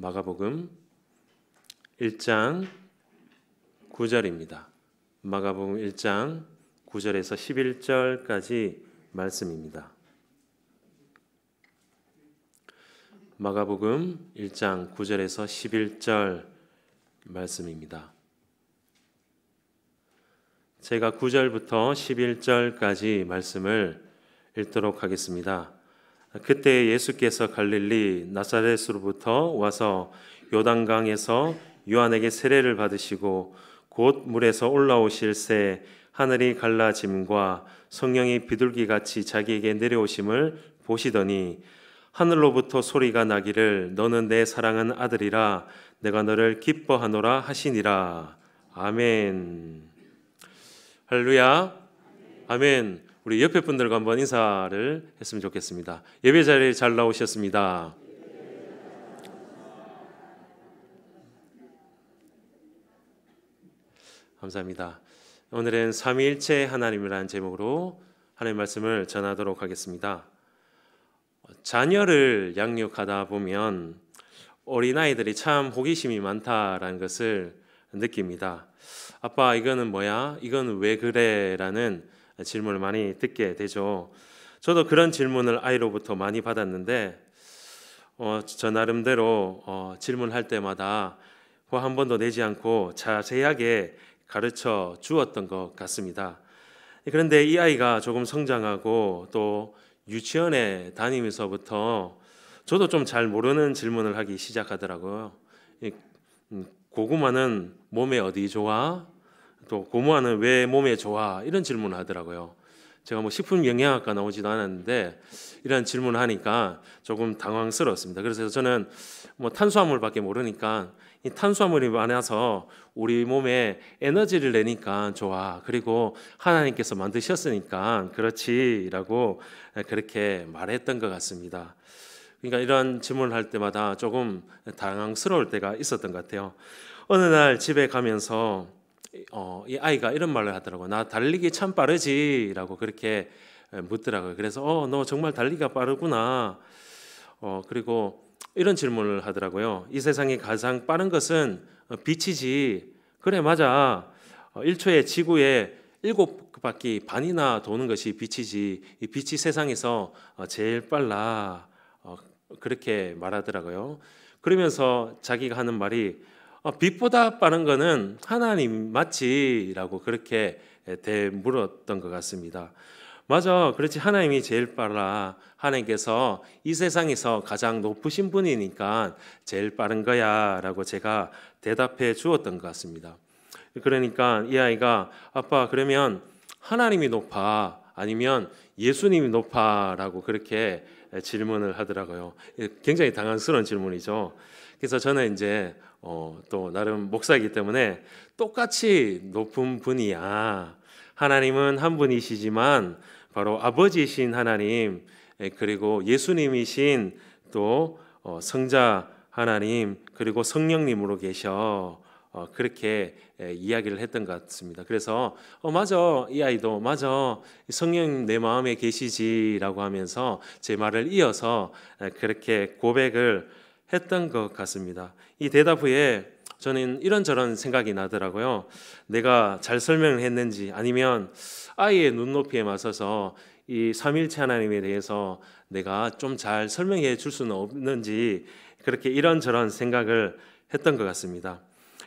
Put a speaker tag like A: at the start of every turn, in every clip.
A: 마가복음 1장 9절입니다. 마가복음 1장 9절에서 11절까지 말씀입니다. 마가복음 1장 9절에서 11절 말씀입니다. 제가 9절부터 11절까지 말씀을 읽도록 하겠습니다. 그때 예수께서 갈릴리 나사렛으로부터 와서 요단강에서 요한에게 세례를 받으시고 곧 물에서 올라오실 새 하늘이 갈라짐과 성령이 비둘기같이 자기에게 내려오심을 보시더니 하늘로부터 소리가 나기를 너는 내 사랑하는 아들이라 내가 너를 기뻐하노라 하시니라. 아멘. 할렐루야. 아멘. 우리 옆에 분들과 한번 인사를 했으면 좋겠습니다. 예배 자리에 잘 나오셨습니다. 감사합니다. 오늘은 삼위일체 하나님이라는 제목으로 하나님의 말씀을 전하도록 하겠습니다. 자녀를 양육하다 보면 어린아이들이 참 호기심이 많다라는 것을 느낍니다. 아빠, 이거는 뭐야? 이건 왜 그래? 라는 질문을 많이 듣게 되죠. 저도 그런 질문을 아이로부터 많이 받았는데 저 나름대로 질문할 때마다 화 한 번도 내지 않고 자세하게 가르쳐 주었던 것 같습니다. 그런데 이 아이가 조금 성장하고 또 유치원에 다니면서부터 저도 좀 잘 모르는 질문을 하기 시작하더라고요. 고구마는 몸에 어디 좋아? 또 고구마는 왜 몸에 좋아? 이런 질문을 하더라고요. 제가 식품 영양학과 나오지도 않았는데 이런 질문을 하니까 조금 당황스러웠습니다. 그래서 저는 탄수화물밖에 모르니까 이 탄수화물이 많아서 우리 몸에 에너지를 내니까 좋아. 그리고 하나님께서 만드셨으니까 그렇지라고 그렇게 말했던 것 같습니다. 그러니까 이런 질문을 할 때마다 조금 당황스러울 때가 있었던 것 같아요. 어느 날 집에 가면서 이 아이가 이런 말을 하더라고요. 나 달리기 참 빠르지라고 그렇게 묻더라고요. 그래서 너 정말 달리기가 빠르구나. 그리고 이런 질문을 하더라고요. 이 세상에 가장 빠른 것은 빛이지. 그래, 맞아. 1초에 지구에 7바퀴 반이나 도는 것이 빛이지. 이 빛이 세상에서 제일 빨라. 그렇게 말하더라고요. 그러면서 자기가 하는 말이 빛보다 빠른 거는 하나님 맞지라고 그렇게 되물었던 것 같습니다. 맞아, 그렇지. 하나님이 제일 빨라. 하나님께서 이 세상에서 가장 높으신 분이니까 제일 빠른 거야라고 제가 대답해 주었던 것 같습니다. 그러니까 이 아이가 아빠, 그러면 하나님이 높아 아니면 예수님이 높아라고 그렇게 질문을 하더라고요. 굉장히 당황스러운 질문이죠. 그래서 저는 이제 또 나름 목사이기 때문에 똑같이 높은 분이야. 하나님은 한 분이시지만 바로 아버지이신 하나님, 그리고 예수님이신 또 성자 하나님, 그리고 성령님으로 계셔. 그렇게 이야기를 했던 것 같습니다. 그래서 맞아, 이 아이도 맞아, 성령 내 마음에 계시지라고 하면서 제 말을 이어서 그렇게 고백을 했던 것 같습니다. 이 대답 후에 저는 이런저런 생각이 나더라고요. 내가 잘 설명을 했는지, 아니면 아이의 눈높이에 맞서서 이 삼위일체 하나님에 대해서 내가 좀 잘 설명해 줄 수는 없는지, 그렇게 이런저런 생각을 했던 것 같습니다.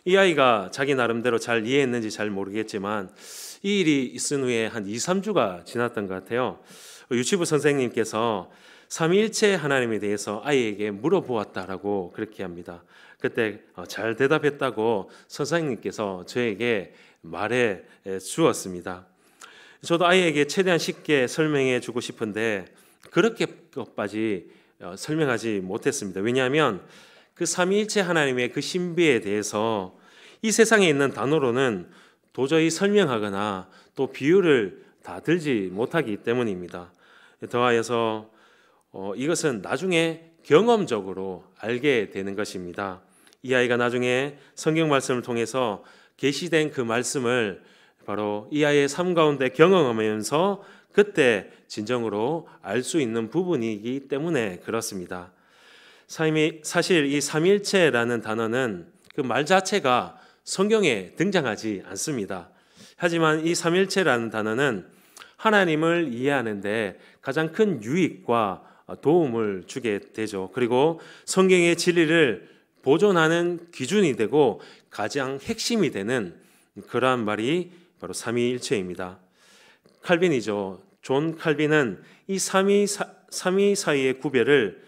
A: 이 아이가 자기 나름대로 잘 이해했는지 잘 모르겠지만 이 일이 있은 후에 한 2-3주가 지났던 것 같아요. 유치부 선생님께서 삼위일체 하나님에 대해서 아이에게 물어보았다라고 그렇게 합니다. 그때 잘 대답했다고 선생님께서 저에게 말해 주었습니다. 저도 아이에게 최대한 쉽게 설명해 주고 싶은데 그렇게까지 설명하지 못했습니다. 왜냐하면 그 삼위일체 하나님의 그 신비에 대해서 이 세상에 있는 단어로는 도저히 설명하거나 또 비유를 다 들지 못하기 때문입니다. 더하여서 이것은 나중에 경험적으로 알게 되는 것입니다. 이 아이가 나중에 성경 말씀을 통해서 계시된 그 말씀을 바로 이 아이의 삶 가운데 경험하면서 그때 진정으로 알 수 있는 부분이기 때문에 그렇습니다. 사실 이 삼위일체라는 단어는 그 말 자체가 성경에 등장하지 않습니다. 하지만 이 삼위일체라는 단어는 하나님을 이해하는데 가장 큰 유익과 도움을 주게 되죠. 그리고 성경의 진리를 보존하는 기준이 되고 가장 핵심이 되는 그러한 말이 바로 삼위일체입니다. 칼빈이죠. 존 칼빈은 이 삼위 사이의 구별을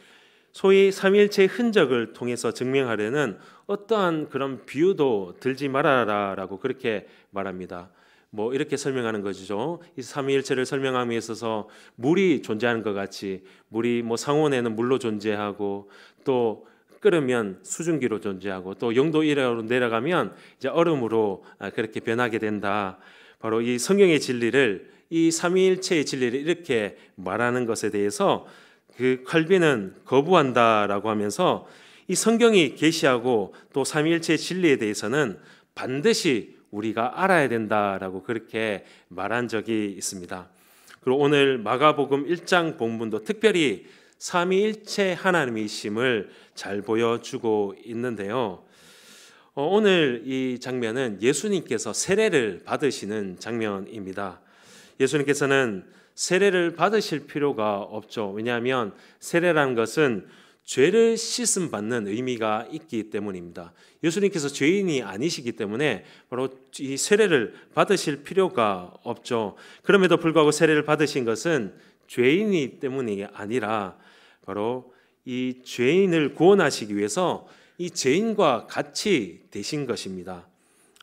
A: 소위 삼위일체의 흔적을 통해서 증명하려는 어떠한 그런 비유도 들지 말아라라고 그렇게 말합니다. 뭐 이렇게 설명하는 거죠. 이 삼위일체를 설명함에 있어서 물이 존재하는 것 같이 물이 뭐 상온에는 물로 존재하고 또 끓으면 수증기로 존재하고 또 영도 이하로 내려가면 이제 얼음으로 그렇게 변하게 된다. 바로 이 성경의 진리를 이 삼위일체의 진리를 이렇게 말하는 것에 대해서 그 칼빈은 거부한다라고 하면서 이 성경이 계시하고 또 삼위일체의 진리에 대해서는 반드시 우리가 알아야 된다라고 그렇게 말한 적이 있습니다. 그리고 오늘 마가복음 1장 본문도 특별히 삼위일체 하나님이심을 잘 보여주고 있는데요. 오늘 이 장면은 예수님께서 세례를 받으시는 장면입니다. 예수님께서는 세례를 받으실 필요가 없죠. 왜냐하면 세례라는 것은 죄를 씻음 받는 의미가 있기 때문입니다. 예수님께서 죄인이 아니시기 때문에 바로 이 세례를 받으실 필요가 없죠. 그럼에도 불구하고 세례를 받으신 것은 죄인이 때문이 아니라 바로 이 죄인을 구원하시기 위해서 이 죄인과 같이 되신 것입니다.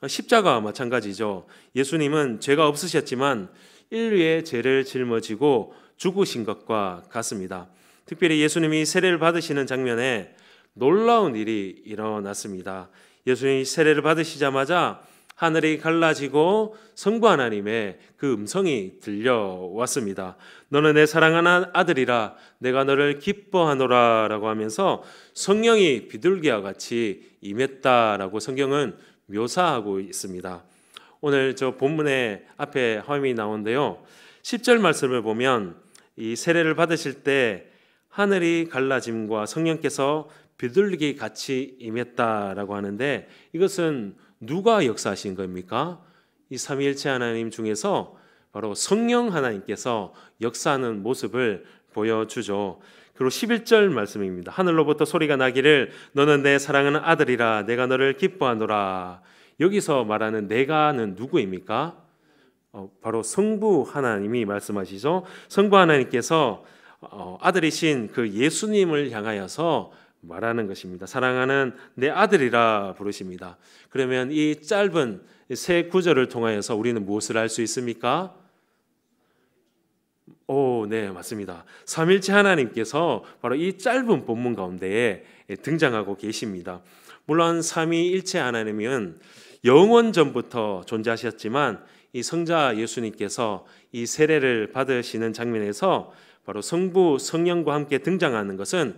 A: 십자가와 마찬가지죠. 예수님은 죄가 없으셨지만 인류의 죄를 짊어지고 죽으신 것과 같습니다. 특별히 예수님이 세례를 받으시는 장면에 놀라운 일이 일어났습니다. 예수님이 세례를 받으시자마자 하늘이 갈라지고 성부 하나님의 그 음성이 들려왔습니다. 너는 내 사랑하는 아들이라 내가 너를 기뻐하노라 라고 하면서 성령이 비둘기와 같이 임했다라고 성경은 묘사하고 있습니다. 오늘 저 본문의 앞에 화면이 나오는데요. 10절 말씀을 보면 이 세례를 받으실 때 하늘이 갈라짐과 성령께서 비둘기 같이 임했다라고 하는데 이것은 누가 역사하신 겁니까? 이 삼위일체 하나님 중에서 바로 성령 하나님께서 역사하는 모습을 보여주죠. 그리고 11절 말씀입니다. 하늘로부터 소리가 나기를 너는 내 사랑하는 아들이라 내가 너를 기뻐하노라. 여기서 말하는 내가는 누구입니까? 바로 성부 하나님이 말씀하시죠. 성부 하나님께서 아들이신 그 예수님을 향하여서 말하는 것입니다. 사랑하는 내 아들이라 부르십니다. 그러면 이 짧은 세 구절을 통하여서 우리는 무엇을 알 수 있습니까? 네, 맞습니다. 삼일체 하나님께서 바로 이 짧은 본문 가운데에 등장하고 계십니다. 물론 삼위일체 하나님은 영원 전부터 존재하셨지만 이 성자 예수님께서 이 세례를 받으시는 장면에서 바로 성부 성령과 함께 등장하는 것은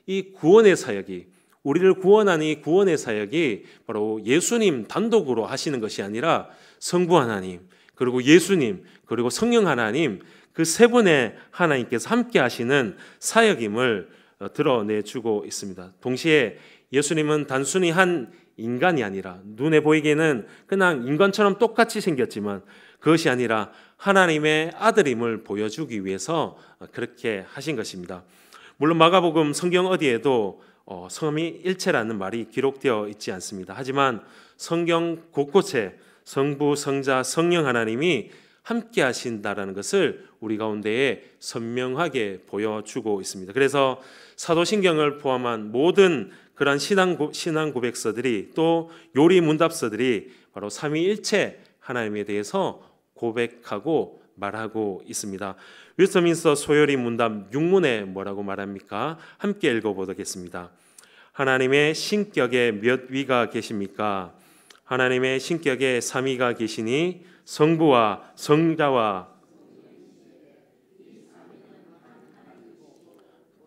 A: 이 구원의 사역이 우리를 구원하는 이 구원의 사역이 바로 예수님 단독으로 하시는 것이 아니라 성부 하나님 그리고 예수님 그리고 성령 하나님 그 세 분의 하나님께서 함께 하시는 사역임을 드러내주고 있습니다. 동시에 예수님은 단순히 한 인간이 아니라 눈에 보이기에는 그냥 인간처럼 똑같이 생겼지만 그것이 아니라 하나님의 아들임을 보여주기 위해서 그렇게 하신 것입니다. 물론 마가복음 성경 어디에도 삼위일체라는 말이 기록되어 있지 않습니다. 하지만 성경 곳곳에 성부, 성자, 성령 하나님이 함께 하신다라는 것을 우리 가운데에 선명하게 보여주고 있습니다. 그래서 사도신경을 포함한 모든 그러한 신앙 고백서들이 또 요리 문답서들이 바로 삼위일체 하나님에 대해서 고백하고 말하고 있습니다. 웨스트민스터 소요리 문답 6문에 뭐라고 말합니까? 함께 읽어보겠습니다. 하나님의 신격에 몇 위가 계십니까? 하나님의 신격에 삼위가 계시니 성부와 성자와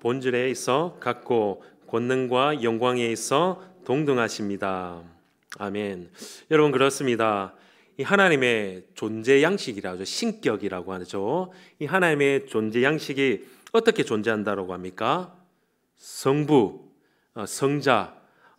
A: 본질에 있어 같고 권능과 영광에 있어 동등하십니다. 아멘. 여러분 그렇습니다. 이 하나님의 존재 양식이라고 하죠. 신격이라고 하죠. 이 하나님의 존재 양식이 어떻게 존재한다고 합니까? 성부, 성자,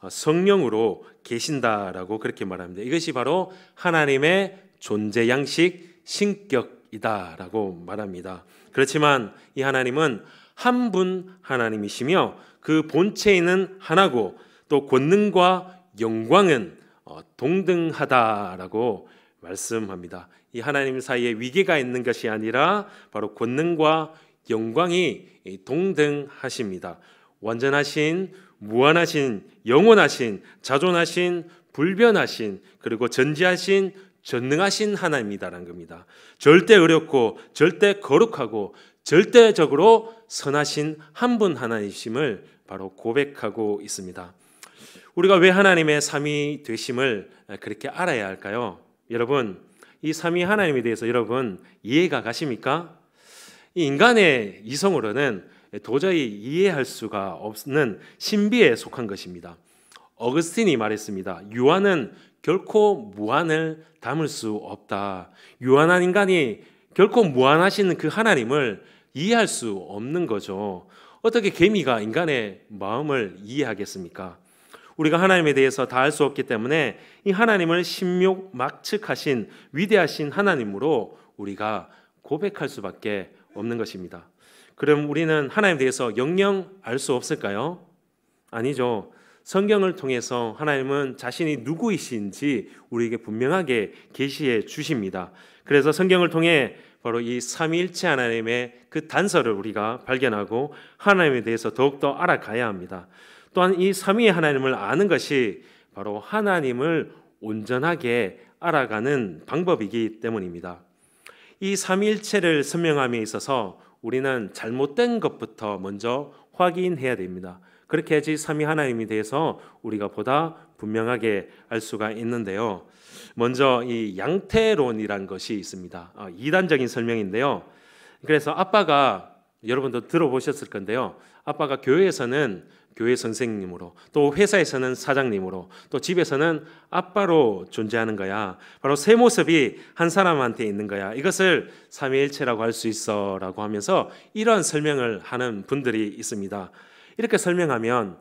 A: 성령으로 계신다라고 그렇게 말합니다. 이것이 바로 하나님의 존재 양식, 신격이다라고 말합니다. 그렇지만 이 하나님은 한 분 하나님이시며 그 본체는 하나고 또 권능과 영광은 동등하다라고 말씀합니다. 이 하나님 사이에 위계가 있는 것이 아니라 바로 권능과 영광이 동등하십니다. 완전하신, 무한하신, 영원하신, 자존하신, 불변하신, 그리고 전지하신, 전능하신 하나님이다라는 겁니다. 절대 어렵고 절대 거룩하고 절대적으로 선하신 한 분 하나님이심을 바로 고백하고 있습니다. 우리가 왜 하나님의 삼위 되심을 그렇게 알아야 할까요? 여러분, 이 삼위 하나님에 대해서 여러분 이해가 가십니까? 이 인간의 이성으로는 도저히 이해할 수가 없는 신비에 속한 것입니다. 어거스틴이 말했습니다. 유한은 결코 무한을 담을 수 없다. 유한한 인간이 결코 무한하신 그 하나님을 이해할 수 없는 거죠. 어떻게 개미가 인간의 마음을 이해하겠습니까? 우리가 하나님에 대해서 다 알 수 없기 때문에 이 하나님을 신묘막측하신 위대하신 하나님으로 우리가 고백할 수밖에 없는 것입니다. 그럼 우리는 하나님에 대해서 영영 알 수 없을까요? 아니죠. 성경을 통해서 하나님은 자신이 누구이신지 우리에게 분명하게 계시해 주십니다. 그래서 성경을 통해 바로 이 삼위일체 하나님의 그 단서를 우리가 발견하고 하나님에 대해서 더욱더 알아가야 합니다. 또한 이 삼위의 하나님을 아는 것이 바로 하나님을 온전하게 알아가는 방법이기 때문입니다. 이 삼위일체를 설명함에 있어서 우리는 잘못된 것부터 먼저 확인해야 됩니다. 그렇게 해야지 삼위 하나님에 대해서 우리가 보다 분명하게 알 수가 있는데요. 먼저 이 양태론이라는 것이 있습니다. 이단적인 설명인데요. 그래서 아빠가 여러분도 들어보셨을 건데요. 아빠가 교회에서는 교회 선생님으로, 또 회사에서는 사장님으로, 또 집에서는 아빠로 존재하는 거야. 바로 세 모습이 한 사람한테 있는 거야. 이것을 삼위일체라고 할 수 있어라고 하면서 이런 설명을 하는 분들이 있습니다. 이렇게 설명하면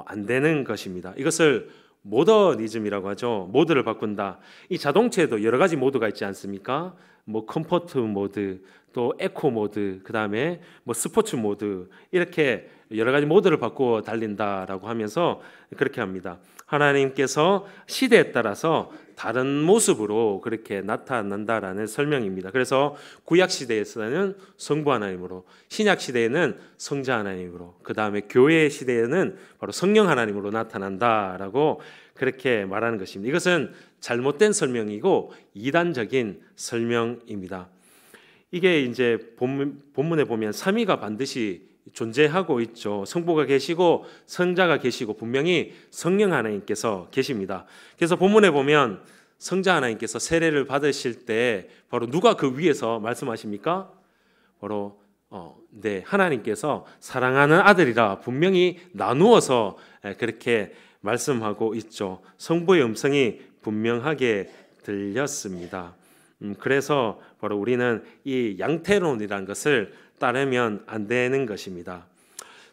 A: 안 되는 것입니다. 이것을 모더니즘이라고 하죠. 모드를 바꾼다. 이 자동차에도 여러 가지 모드가 있지 않습니까? 뭐 컴포트 모드, 또 에코 모드, 그 다음에 뭐 스포츠 모드, 이렇게 여러 가지 모드를 바꾸어 달린다라고 하면서 그렇게 합니다. 하나님께서 시대에 따라서 다른 모습으로 그렇게 나타난다라는 설명입니다. 그래서 구약 시대에서는 성부 하나님으로, 신약 시대에는 성자 하나님으로, 그 다음에 교회 시대에는 바로 성령 하나님으로 나타난다라고 그렇게 말하는 것입니다. 이것은 잘못된 설명이고 이단적인 설명입니다. 이게 이제 본문에 보면 삼위가 반드시 존재하고 있죠. 성부가 계시고 성자가 계시고 분명히 성령 하나님께서 계십니다. 그래서 본문에 보면 성자 하나님께서 세례를 받으실 때 바로 누가 그 위에서 말씀하십니까? 바로 하나님께서 사랑하는 아들이라 분명히 나누어서 그렇게 말씀하고 있죠. 성부의 음성이 분명하게 들렸습니다. 그래서 바로 우리는 이 양태론이라는 것을 따르면 안 되는 것입니다.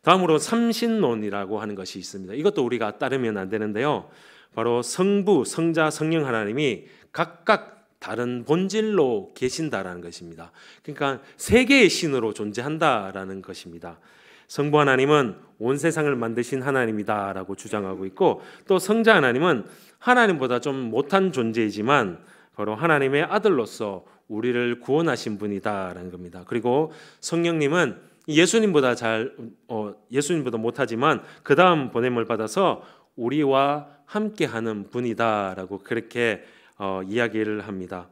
A: 다음으로 삼신론이라고 하는 것이 있습니다. 이것도 우리가 따르면 안 되는데요. 바로 성부, 성자, 성령 하나님이 각각 다른 본질로 계신다라는 것입니다. 그러니까 세 개의 신으로 존재한다라는 것입니다. 성부 하나님은 온 세상을 만드신 하나님이다라고 주장하고 있고, 또 성자 하나님은 하나님보다 좀 못한 존재이지만 바로 하나님의 아들로서 우리를 구원하신 분이다라는 겁니다. 그리고 성령님은 예수님보다 못하지만 그 다음 보냄을 받아서 우리와 함께하는 분이다라고 그렇게 이야기를 합니다.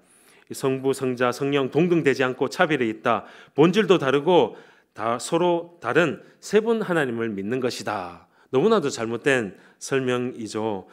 A: 성부, 성자, 성령 동등되지 않고 차별이 있다. 본질도 다르고 다 서로 다른 세 분 하나님을 믿는 것이다. 너무나도 잘못된 설명이죠.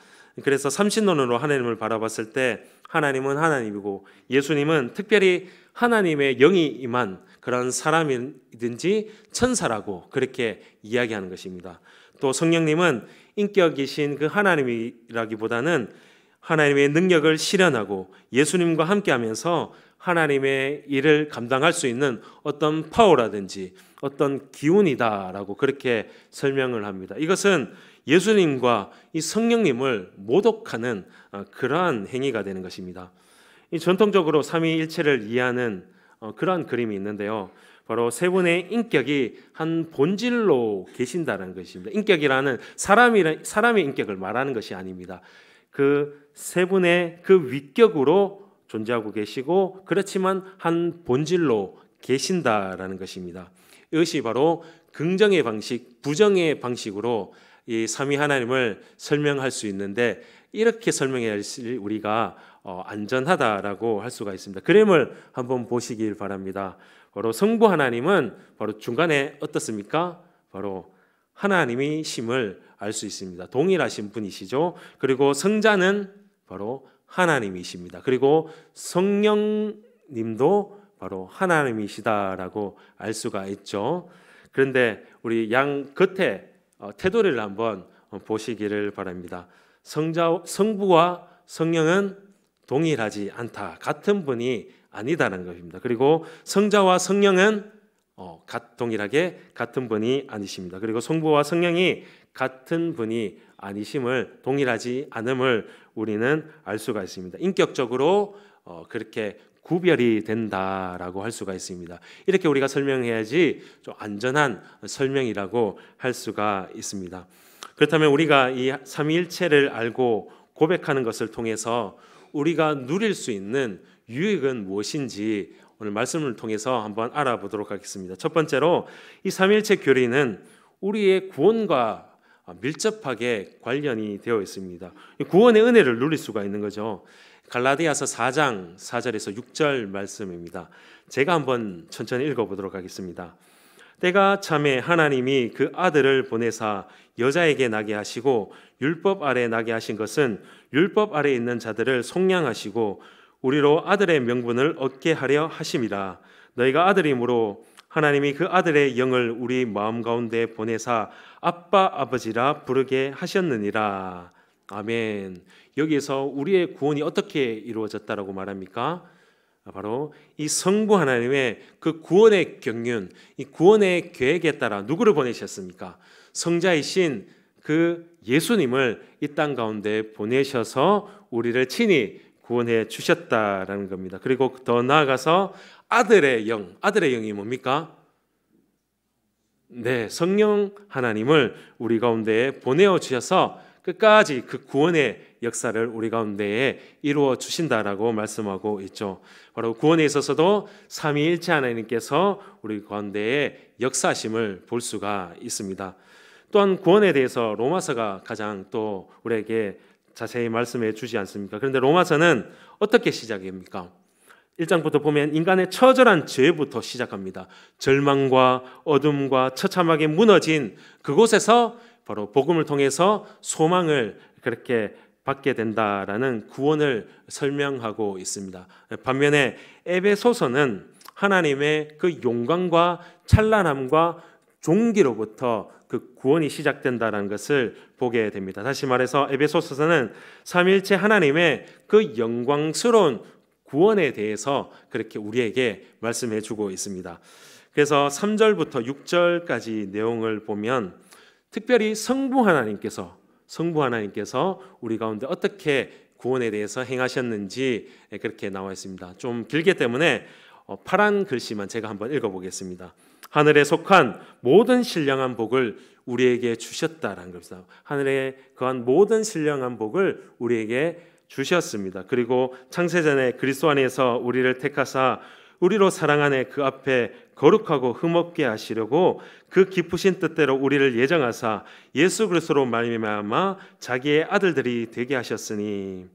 A: 그래서 삼신론으로 하나님을 바라봤을 때 하나님은 하나님이고 예수님은 특별히 하나님의 영이 임한 그런 사람이든지 천사라고 그렇게 이야기하는 것입니다. 또 성령님은 인격이신 그 하나님이라기보다는 하나님의 능력을 실현하고 예수님과 함께하면서 하나님의 일을 감당할 수 있는 어떤 파워라든지 어떤 기운이다라고 그렇게 설명을 합니다. 이것은 예수님과 이 성령님을 모독하는 그러한 행위가 되는 것입니다. 이 전통적으로 삼위일체를 이해하는 그러한 그림이 있는데요. 바로 세 분의 인격이 한 본질로 계신다는 것입니다. 인격이라는 사람의 인격을 말하는 것이 아닙니다. 그 세 분의 그 위격으로 존재하고 계시고 그렇지만 한 본질로 계신다라는 것입니다. 이것이 바로 긍정의 방식, 부정의 방식으로 이 삼위 하나님을 설명할 수 있는데 이렇게 설명해야 할 우리가 안전하다라고 할 수가 있습니다. 그림을 한번 보시길 바랍니다. 바로 성부 하나님은 바로 중간에 어떻습니까? 바로 하나님이심을 알 수 있습니다. 동일하신 분이시죠. 그리고 성자는 바로 하나님이십니다. 그리고 성령님도 바로 하나님이시다라고 알 수가 있죠. 그런데 우리 양 겉에 테두리를 한번 보시기를 바랍니다. 성부와 성령은 동일하지 않다. 같은 분이 아니다라는 것입니다. 그리고 성자와 성령은 동일하게 같은 분이 아니십니다. 그리고 성부와 성령이 같은 분이 아니심을, 동일하지 않음을 우리는 알 수가 있습니다. 인격적으로 그렇게 구별이 된다라고 할 수가 있습니다. 이렇게 우리가 설명해야지 좀 안전한 설명이라고 할 수가 있습니다. 그렇다면 우리가 이 삼위일체를 알고 고백하는 것을 통해서 우리가 누릴 수 있는 유익은 무엇인지 오늘 말씀을 통해서 한번 알아보도록 하겠습니다. 첫 번째로 이 삼위일체 교리는 우리의 구원과 밀접하게 관련이 되어 있습니다. 구원의 은혜를 누릴 수가 있는 거죠. 갈라디아서 4장 4절에서 6절 말씀입니다. 제가 한번 천천히 읽어보도록 하겠습니다. 때가 참에 하나님이 그 아들을 보내사 여자에게 나게 하시고 율법 아래 나게 하신 것은 율법 아래 있는 자들을 속량하시고 우리로 아들의 명분을 얻게 하려 하심이라. 너희가 아들이므로 하나님이 그 아들의 영을 우리 마음 가운데 보내사 아빠 아버지라 부르게 하셨느니라. 아멘. 여기에서 우리의 구원이 어떻게 이루어졌다라고 말합니까? 바로 이 성부 하나님의 그 구원의 경륜, 이 구원의 계획에 따라 누구를 보내셨습니까? 성자이신 그 예수님을 이 땅 가운데 보내셔서 우리를 친히 구원해 주셨다라는 겁니다. 그리고 더 나아가서 아들의 영이 뭡니까? 네, 성령 하나님을 우리 가운데에 보내어 주셔서 끝까지 그 구원의 역사를 우리 가운데에 이루어 주신다라고 말씀하고 있죠. 바로 구원에 있어서도 삼위일체 하나님께서 우리 가운데에 역사하심을 볼 수가 있습니다. 또한 구원에 대해서 로마서가 가장 또 우리에게 자세히 말씀해 주지 않습니까? 그런데 로마서는 어떻게 시작입니까? 1장부터 보면 인간의 처절한 죄부터 시작합니다. 절망과 어둠과 처참하게 무너진 그곳에서 바로 복음을 통해서 소망을 그렇게 받게 된다라는 구원을 설명하고 있습니다. 반면에 에베소서는 하나님의 그 영광과 찬란함과 종기로부터 그 구원이 시작된다는 것을 보게 됩니다. 다시 말해서 에베소서는 삼위일체 하나님의 그 영광스러운 구원에 대해서 그렇게 우리에게 말씀해 주고 있습니다. 그래서 3절부터 6절까지 내용을 보면 특별히 성부 하나님께서 우리 가운데 어떻게 구원에 대해서 행하셨는지 그렇게 나와 있습니다. 좀 길기 때문에 파란 글씨만 제가 한번 읽어보겠습니다. 하늘에 속한 모든 신령한 복을 우리에게 주셨다라는 겁니다. 하늘에 거한 모든 신령한 복을 우리에게 주셨습니다. 그리고 창세전에 그리스도 안에서 우리를 택하사 우리로 사랑하네 그 앞에 거룩하고 흠없게 하시려고 그 기쁘신 뜻대로 우리를 예정하사 예수 그리스도로 말미암아 자기의 아들들이 되게 하셨으니.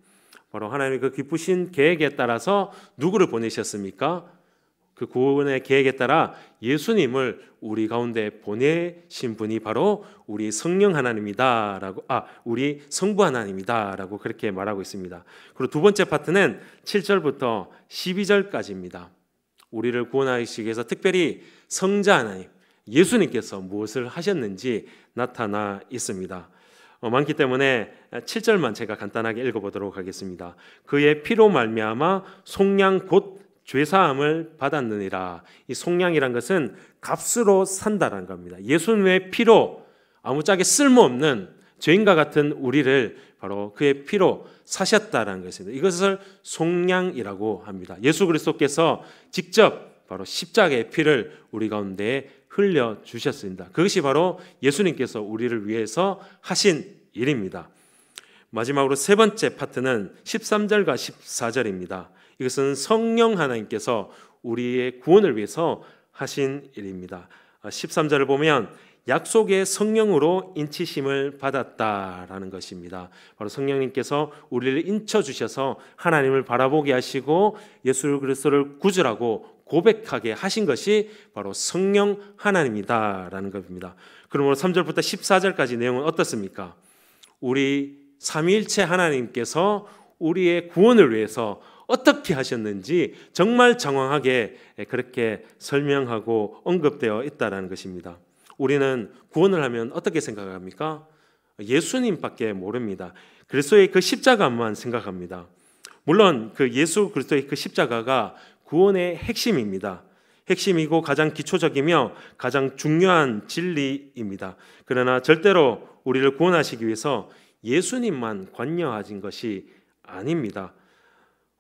A: 바로 하나님의 그 기쁘신 계획에 따라서 누구를 보내셨습니까? 그 구원의 계획에 따라 예수님을 우리 가운데 보내신 분이 바로 우리 성령 하나님이다라고 우리 성부 하나님이다라고 그렇게 말하고 있습니다. 그리고 두 번째 파트는 7절부터 12절까지입니다. 우리를 구원하시기 위해서 특별히 성자 하나님 예수님께서 무엇을 하셨는지 나타나 있습니다. 많기 때문에 7절만 제가 간단하게 읽어보도록 하겠습니다. 그의 피로 말미암아 속량 곧 죄사함을 받았느니라. 이 속량이란 것은 값으로 산다라는 겁니다. 예수님의 피로 아무짝에 쓸모없는 죄인과 같은 우리를 바로 그의 피로 사셨다라는 것입니다. 이것을 속량이라고 합니다. 예수 그리스도께서 직접 바로 십자가의 피를 우리 가운데 흘려 주셨습니다. 그것이 바로 예수님께서 우리를 위해서 하신 일입니다. 마지막으로 세 번째 파트는 13절과 14절입니다. 이것은 성령 하나님께서 우리의 구원을 위해서 하신 일입니다. 13절을 보면 약속의 성령으로 인치심을 받았다라는 것입니다. 바로 성령님께서 우리를 인쳐주셔서 하나님을 바라보게 하시고 예수 그리스도를 구주라고 고백하게 하신 것이 바로 성령 하나님이다라는 것입니다. 그러므로 3절부터 14절까지 내용은 어떻습니까? 우리 삼위일체 하나님께서 우리의 구원을 위해서 어떻게 하셨는지 정말 장황하게 그렇게 설명하고 언급되어 있다는 것입니다. 우리는 구원을 하면 어떻게 생각합니까? 예수님밖에 모릅니다. 그리스도의 그 십자가만 생각합니다. 물론 그 예수 그리스도의 그 십자가가 구원의 핵심입니다. 핵심이고 가장 기초적이며 가장 중요한 진리입니다. 그러나 절대로 우리를 구원하시기 위해서 예수님만 관여하신 것이 아닙니다.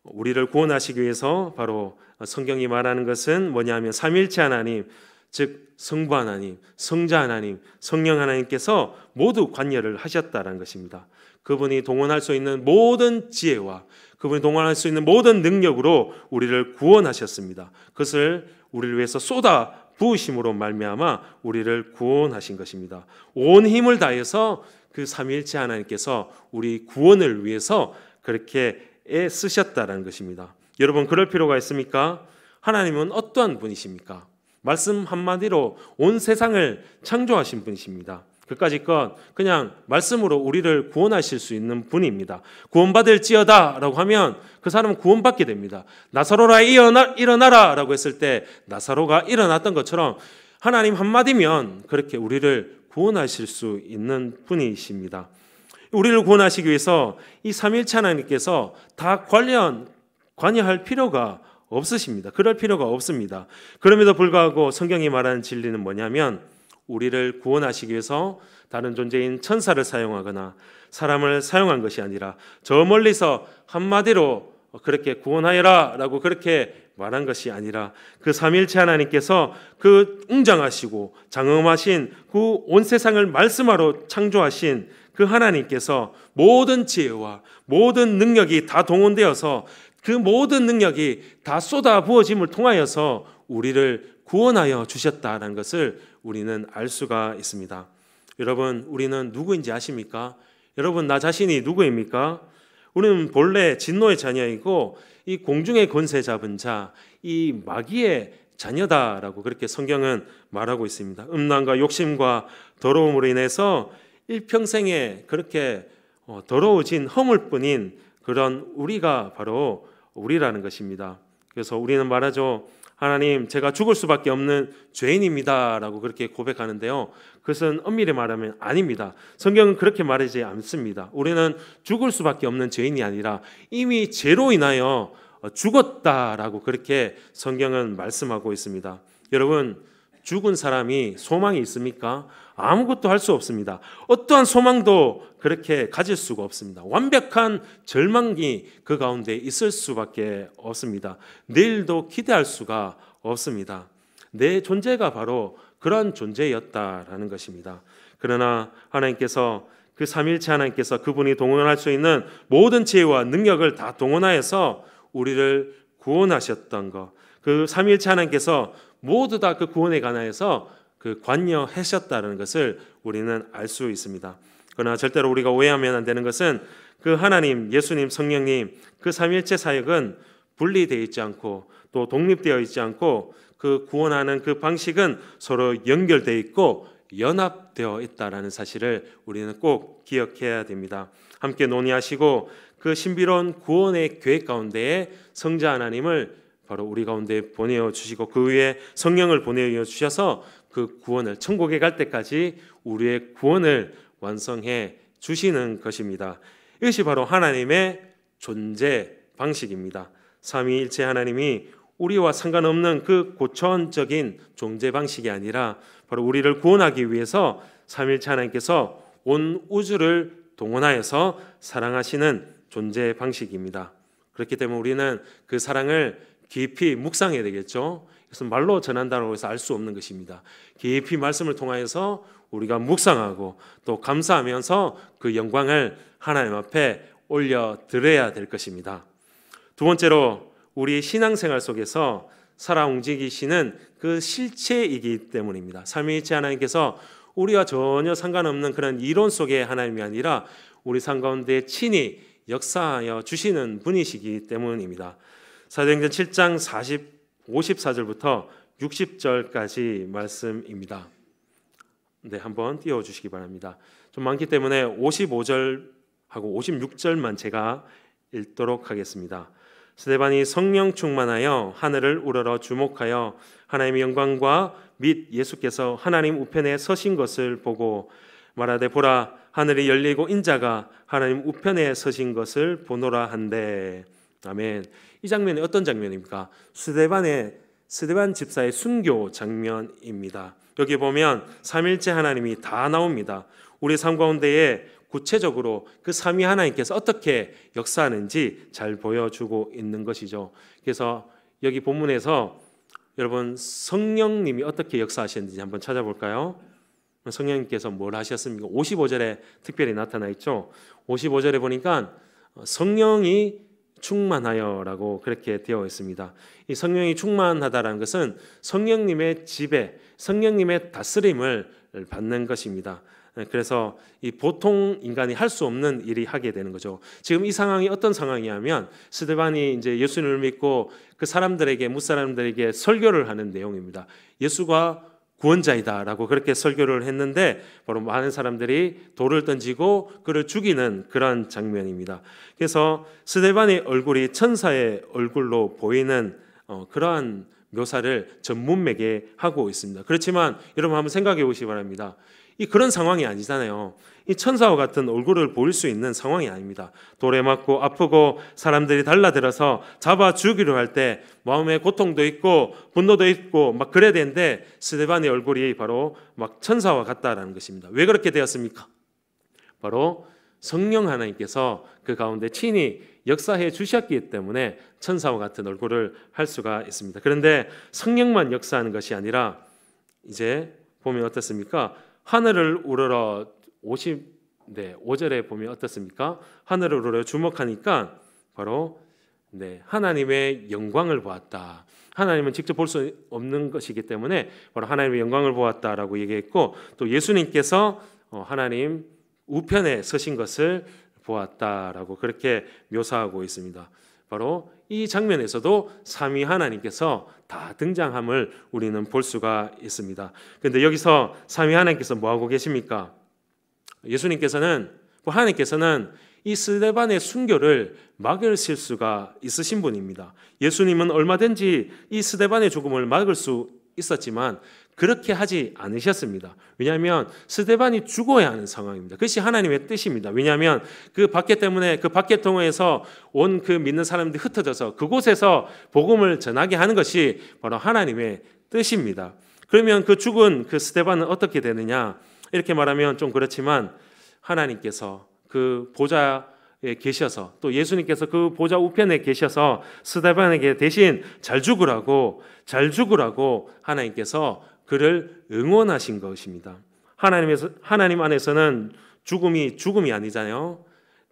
A: 우리를 구원하시기 위해서 바로 성경이 말하는 것은 뭐냐면 삼위일체 하나님, 즉 성부 하나님, 성자 하나님, 성령 하나님께서 모두 관여를 하셨다는 것입니다. 그분이 동원할 수 있는 모든 지혜와 그분이 동원할 수 있는 모든 능력으로 우리를 구원하셨습니다. 그것을 우리를 위해서 쏟아 부으심으로 말미암아 우리를 구원하신 것입니다. 온 힘을 다해서 그 삼위일체 하나님께서 우리 구원을 위해서 그렇게 애쓰셨다는 것입니다. 여러분, 그럴 필요가 있습니까? 하나님은 어떠한 분이십니까? 말씀 한마디로 온 세상을 창조하신 분이십니다. 그까짓 것 그냥 말씀으로 우리를 구원하실 수 있는 분입니다. 구원받을지어다 라고 하면 그 사람은 구원받게 됩니다. 나사로라 일어나라 라고 했을 때 나사로가 일어났던 것처럼 하나님 한마디면 그렇게 우리를 구원하실 수 있는 분이십니다. 우리를 구원하시기 위해서 이 삼위일체 하나님께서 다 관여할 필요가 없으십니다. 그럴 필요가 없습니다. 그럼에도 불구하고 성경이 말하는 진리는 뭐냐면 우리를 구원하시기 위해서 다른 존재인 천사를 사용하거나 사람을 사용한 것이 아니라 저 멀리서 한마디로 그렇게 구원하여라 라고 그렇게 말한 것이 아니라 그 삼위일체 하나님께서 그 웅장하시고 장엄하신 그 온 세상을 말씀하러 창조하신 그 하나님께서 모든 지혜와 모든 능력이 다 동원되어서 그 모든 능력이 다 쏟아 부어짐을 통하여서 우리를 구원하여 주셨다는 것을 우리는 알 수가 있습니다. 여러분, 우리는 누구인지 아십니까? 여러분, 나 자신이 누구입니까? 우리는 본래 진노의 자녀이고 이 공중의 권세 잡은 자, 이 마귀의 자녀다라고 그렇게 성경은 말하고 있습니다. 음란과 욕심과 더러움으로 인해서 일평생에 그렇게 더러워진 허물 뿐인 그런 우리가 바로 우리라는 것입니다. 그래서 우리는 말하죠. 하나님, 제가 죽을 수밖에 없는 죄인입니다 라고 그렇게 고백하는데요, 그것은 엄밀히 말하면 아닙니다. 성경은 그렇게 말하지 않습니다. 우리는 죽을 수밖에 없는 죄인이 아니라 이미 죄로 인하여 죽었다라고 그렇게 성경은 말씀하고 있습니다. 여러분, 죽은 사람이 소망이 있습니까? 아무것도 할 수 없습니다. 어떠한 소망도 그렇게 가질 수가 없습니다. 완벽한 절망이 그 가운데 있을 수밖에 없습니다. 내일도 기대할 수가 없습니다. 내 존재가 바로 그런 존재였다라는 것입니다. 그러나 하나님께서 그 삼위일체 하나님께서 그분이 동원할 수 있는 모든 지혜와 능력을 다 동원하여서 우리를 구원하셨던 것, 그 삼위일체 하나님께서 모두 다 그 구원에 관하여서 그 관여하셨다는 것을 우리는 알 수 있습니다. 그러나 절대로 우리가 오해하면 안 되는 것은 그 하나님, 예수님, 성령님 그 삼위일체 사역은 분리되어 있지 않고 또 독립되어 있지 않고 그 구원하는 그 방식은 서로 연결되어 있고 연합되어 있다라는 사실을 우리는 꼭 기억해야 됩니다. 함께 논의하시고 그 신비로운 구원의 계획 가운데에 성자 하나님을 바로 우리 가운데 보내어 주시고 그 위에 성령을 보내어 주셔서 그 구원을 천국에 갈 때까지 우리의 구원을 완성해 주시는 것입니다. 이것이 바로 하나님의 존재 방식입니다. 삼위일체 하나님이 우리와 상관없는 그 고차원적인 존재 방식이 아니라 바로 우리를 구원하기 위해서 삼위일체 하나님께서 온 우주를 동원하여서 사랑하시는 존재 방식입니다. 그렇기 때문에 우리는 그 사랑을 깊이 묵상해야 되겠죠. 그래서 말로 전한다고 해서 알 수 없는 것입니다. 깊이 말씀을 통하여서 우리가 묵상하고 또 감사하면서 그 영광을 하나님 앞에 올려드려야 될 것입니다. 두 번째로 우리 신앙생활 속에서 살아 움직이시는 그 실체이기 때문입니다. 삼위일체 하나님께서 우리와 전혀 상관없는 그런 이론 속의 하나님이 아니라 우리 삶 가운데 친히 역사하여 주시는 분이시기 때문입니다. 사도행전 7장 54절부터 60절까지 말씀입니다. 네, 한번 띄워주시기 바랍니다. 좀 많기 때문에 55절하고 56절만 제가 읽도록 하겠습니다. 스데반이 성령 충만하여 하늘을 우러러 주목하여 하나님의 영광과 및 예수께서 하나님 우편에 서신 것을 보고 말하되 보라 하늘이 열리고 인자가 하나님 우편에 서신 것을 보노라 한데. 아멘. 이 장면이 어떤 장면입니까? 스데반 집사의 순교 장면입니다. 여기 보면 삼일째 하나님이 다 나옵니다. 우리 삶 가운데에 구체적으로 그 삼위 하나님께서 어떻게 역사하는지 잘 보여주고 있는 것이죠. 그래서 여기 본문에서 여러분 성령님이 어떻게 역사하셨는지 한번 찾아볼까요? 성령님께서 뭘 하셨습니까? 55절에 특별히 나타나 있죠. 55절에 보니까 성령이 충만하여라고 그렇게 되어 있습니다. 이 성령이 충만하다라는 것은 성령님의 지배, 성령님의 다스림을 받는 것입니다. 그래서 이 보통 인간이 할 수 없는 일이 하게 되는 거죠. 지금 이 상황이 어떤 상황이냐면 스데반이 이제 예수님을 믿고 그 사람들에게 무사람들에게 설교를 하는 내용입니다. 예수가 구원자이다라고 그렇게 설교를 했는데 바로 많은 사람들이 돌을 던지고 그를 죽이는 그런 장면입니다. 그래서 스데반의 얼굴이 천사의 얼굴로 보이는 그러한 묘사를 전문맥에 하고 있습니다. 그렇지만 여러분 한번 생각해 보시기 바랍니다. 이 그런 상황이 아니잖아요. 이 천사와 같은 얼굴을 보일 수 있는 상황이 아닙니다. 돌에 맞고 아프고 사람들이 달라들어서 잡아 죽이려 할 때 마음에 고통도 있고 분노도 있고 막 그래야 되는데 스데반의 얼굴이 바로 막 천사와 같다라는 것입니다. 왜 그렇게 되었습니까? 바로 성령 하나님께서 그 가운데 친히 역사해 주셨기 때문에 천사와 같은 얼굴을 할 수가 있습니다. 그런데 성령만 역사하는 것이 아니라 이제 보면 어떻습니까? 하늘을 우러러 5절에 보면 어떻습니까? 하늘을 우러러 주목하니까 바로 하나님의 영광을 보았다. 하나님은 직접 볼 수 없는 것이기 때문에 바로 하나님의 영광을 보았다라고 얘기했고 또 예수님께서 하나님 우편에 서신 것을 보았다라고 그렇게 묘사하고 있습니다. 바로 이 장면에서도 삼위 하나님께서 다 등장함을 우리는 볼 수가 있습니다. 그런데 여기서 삼위 하나님께서 뭐 하고 계십니까? 하나님께서는 이 스데반의 순교를 막으실 수가 있으신 분입니다. 예수님은 얼마든지 이 스데반의 죽음을 막을 수 있었지만 그렇게 하지 않으셨습니다. 왜냐하면 스데반이 죽어야 하는 상황입니다. 그것이 하나님의 뜻입니다. 왜냐하면 그 박해 때문에 그 박해통에서 온 그 믿는 사람들이 흩어져서 그곳에서 복음을 전하게 하는 것이 바로 하나님의 뜻입니다. 그러면 그 죽은 그 스데반은 어떻게 되느냐? 이렇게 말하면 좀 그렇지만 하나님께서 그 보좌에 계셔서 또 예수님께서 그 보좌 우편에 계셔서 스데반에게 대신 잘 죽으라고 하나님께서 그를 응원하신 것입니다. 하나님 안에서는 죽음이 아니잖아요.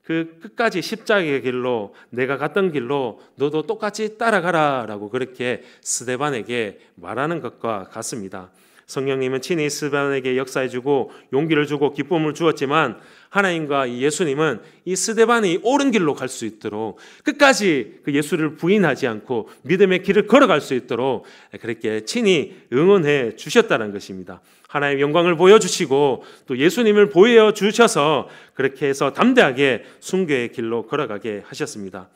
A: 그 끝까지 십자가의 길로 내가 갔던 길로 너도 똑같이 따라가라라고 그렇게 스데반에게 말하는 것과 같습니다. 성령님은 친히 스데반에게 역사해주고 용기를 주고 기쁨을 주었지만 하나님과 예수님은 이 스데반이 옳은 길로 갈 수 있도록 끝까지 그 예수를 부인하지 않고 믿음의 길을 걸어갈 수 있도록 그렇게 친히 응원해 주셨다는 것입니다. 하나님의 영광을 보여주시고 또 예수님을 보여주셔서 그렇게 해서 담대하게 순교의 길로 걸어가게 하셨습니다.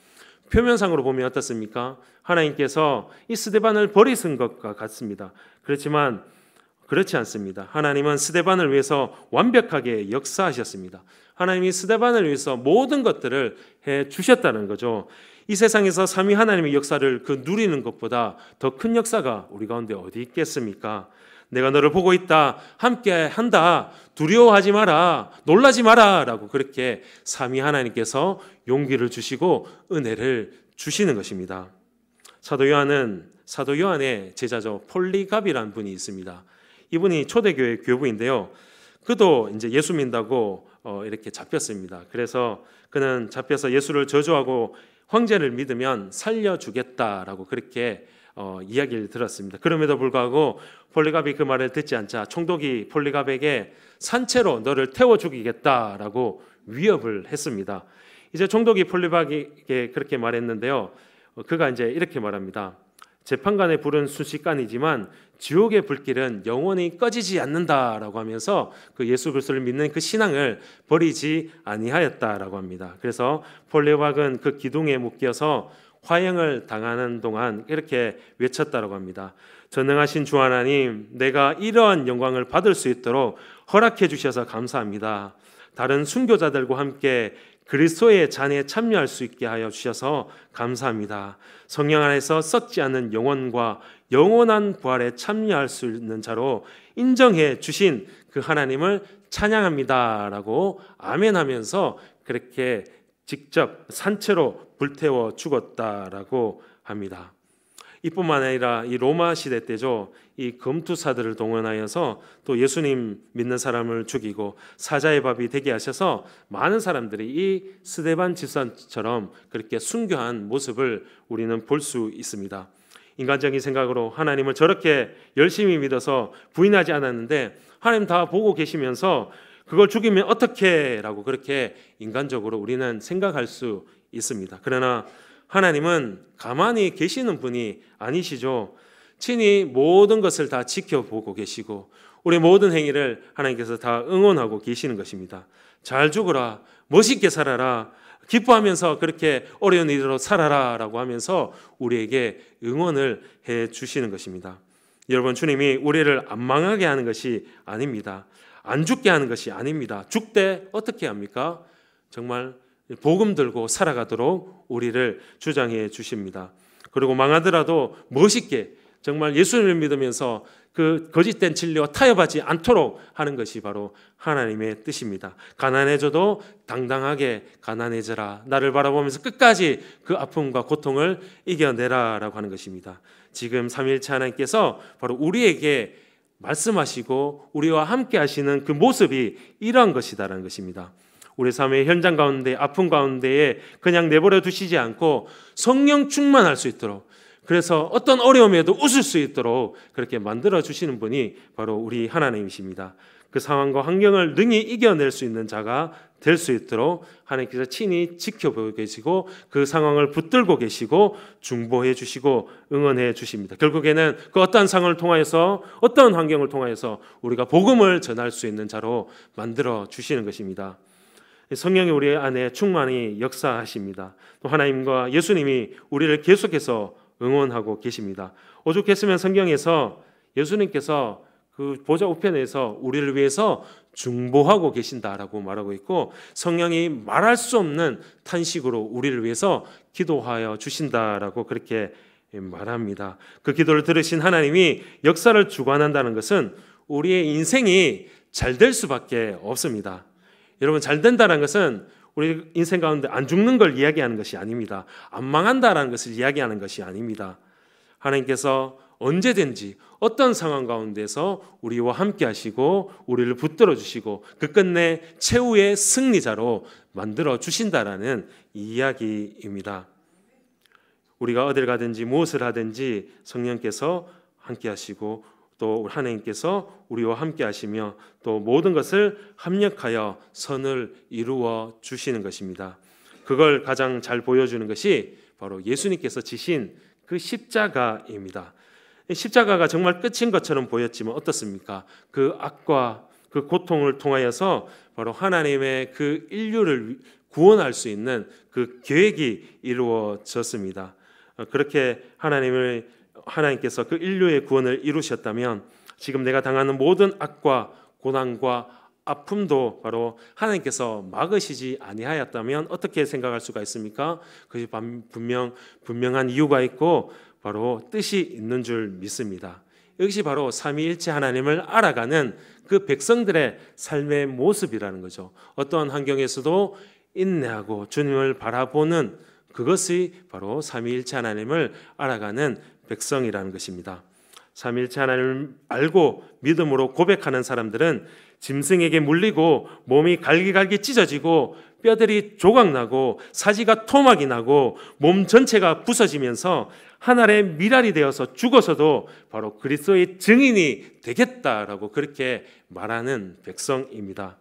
A: 표면상으로 보면 어떻습니까? 하나님께서 이 스데반을 버리신 것과 같습니다. 그렇지만 그렇지 않습니다. 하나님은 스데반을 위해서 완벽하게 역사하셨습니다. 하나님이 스데반을 위해서 모든 것들을 해 주셨다는 거죠. 이 세상에서 삼위 하나님의 역사를 누리는 것보다 더 큰 역사가 우리 가운데 어디 있겠습니까? 내가 너를 보고 있다. 함께 한다. 두려워하지 마라. 놀라지 마라. 라고 그렇게 삼위 하나님께서 용기를 주시고 은혜를 주시는 것입니다. 사도 요한의 제자죠. 폴리갑이라는 분이 있습니다. 이분이 초대교회 교부인데요. 그도 이제 예수 믿는다고 이렇게 잡혔습니다. 그래서 그는 잡혀서 예수를 저주하고 황제를 믿으면 살려주겠다라고 그렇게 이야기를 들었습니다. 그럼에도 불구하고 폴리갑이 그 말을 듣지 않자 총독이 폴리갑에게 산채로 너를 태워 죽이겠다라고 위협을 했습니다. 이제 총독이 폴리갑에게 그렇게 말했는데요. 그가 이제 이렇게 말합니다. 재판관의 불은 순식간이지만 지옥의 불길은 영원히 꺼지지 않는다라고 하면서 그 예수 그리스도를 믿는 그 신앙을 버리지 아니하였다라고 합니다. 그래서 폴리갑은 그 기둥에 묶여서 화형을 당하는 동안 이렇게 외쳤다라고 합니다. 전능하신 주 하나님, 내가 이러한 영광을 받을 수 있도록 허락해 주셔서 감사합니다. 다른 순교자들과 함께 그리스도의 잔에 참여할 수 있게 하여 주셔서 감사합니다. 성령 안에서 썩지 않는 영혼과 영원한 부활에 참여할 수 있는 자로 인정해 주신 그 하나님을 찬양합니다라고 아멘하면서 그렇게 직접 산채로 불태워 죽었다라고 합니다. 이뿐만 아니라 이 로마 시대 때죠. 이 검투사들을 동원하여서 또 예수님 믿는 사람을 죽이고 사자의 밥이 되게 하셔서 많은 사람들이 이 스데반 집사처럼 그렇게 순교한 모습을 우리는 볼 수 있습니다. 인간적인 생각으로 하나님을 저렇게 열심히 믿어서 부인하지 않았는데 하나님 다 보고 계시면서 그걸 죽이면 어떻게 라고 그렇게 인간적으로 우리는 생각할 수 있습니다. 그러나 하나님은 가만히 계시는 분이 아니시죠. 친히 모든 것을 다 지켜보고 계시고 우리 모든 행위를 하나님께서 다 응원하고 계시는 것입니다. 잘 죽어라, 멋있게 살아라, 기뻐하면서 그렇게 어려운 일으로 살아라 라고 하면서 우리에게 응원을 해 주시는 것입니다. 여러분, 주님이 우리를 안 망하게 하는 것이 아닙니다. 안 죽게 하는 것이 아닙니다. 죽되 어떻게 합니까? 정말 복음 들고 살아가도록 우리를 주장해 주십니다. 그리고 망하더라도 멋있게 정말 예수님을 믿으면서 그 거짓된 진리와 타협하지 않도록 하는 것이 바로 하나님의 뜻입니다. 가난해져도 당당하게 가난해져라. 나를 바라보면서 끝까지 그 아픔과 고통을 이겨내라 라고 하는 것입니다. 지금 삼위일체 하나님께서 바로 우리에게 말씀하시고 우리와 함께 하시는 그 모습이 이러한 것이다라는 것입니다. 우리 삶의 현장 가운데 아픔 가운데에 그냥 내버려 두시지 않고 성령 충만할 수 있도록, 그래서 어떤 어려움에도 웃을 수 있도록 그렇게 만들어 주시는 분이 바로 우리 하나님이십니다. 그 상황과 환경을 능히 이겨낼 수 있는 자가 될 수 있도록 하나님께서 친히 지켜보고 계시고 그 상황을 붙들고 계시고 중보해 주시고 응원해 주십니다. 결국에는 그 어떠한 상황을 통하여서 어떤 환경을 통하여서 우리가 복음을 전할 수 있는 자로 만들어 주시는 것입니다. 성령이 우리 안에 충만히 역사하십니다. 또 하나님과 예수님이 우리를 계속해서 응원하고 계십니다. 오죽했으면 성경에서 예수님께서 그 보좌 우편에서 우리를 위해서 중보하고 계신다라고 말하고 있고, 성령이 말할 수 없는 탄식으로 우리를 위해서 기도하여 주신다라고 그렇게 말합니다. 그 기도를 들으신 하나님이 역사를 주관한다는 것은 우리의 인생이 잘 될 수밖에 없습니다. 여러분, 잘 된다는 것은 우리 인생 가운데 안 죽는 걸 이야기하는 것이 아닙니다. 안 망한다라는 것을 이야기하는 것이 아닙니다. 하나님께서 언제든지 어떤 상황 가운데서 우리와 함께 하시고 우리를 붙들어 주시고 그 끝내 최후의 승리자로 만들어 주신다라는 이야기입니다. 우리가 어딜 가든지 무엇을 하든지 성령께서 함께 하시고 또 하나님께서 우리와 함께 하시며 또 모든 것을 합력하여 선을 이루어 주시는 것입니다. 그걸 가장 잘 보여주는 것이 바로 예수님께서 지신 그 십자가입니다. 십자가가 정말 끝인 것처럼 보였지만 어떻습니까? 그 악과 그 고통을 통하여서 바로 하나님의 그 인류를 구원할 수 있는 그 계획이 이루어졌습니다. 그렇게 하나님께서 그 인류의 구원을 이루셨다면 지금 내가 당하는 모든 악과 고난과 아픔도 바로 하나님께서 막으시지 아니하였다면 어떻게 생각할 수가 있습니까? 그것이 분명한 이유가 있고 바로 뜻이 있는 줄 믿습니다. 이것이 바로 삼위일체 하나님을 알아가는 그 백성들의 삶의 모습이라는 거죠. 어떠한 환경에서도 인내하고 주님을 바라보는 그것이 바로 삼위일체 하나님을 알아가는 백성이라는 것입니다. 삼위일체 하나님을 알고 믿음으로 고백하는 사람들은 짐승에게 물리고 몸이 갈기갈기 찢어지고 뼈들이 조각나고 사지가 토막이 나고 몸 전체가 부서지면서 하늘의 미랄이 되어서 죽어서도 바로 그리스도의 증인이 되겠다라고 그렇게 말하는 백성입니다.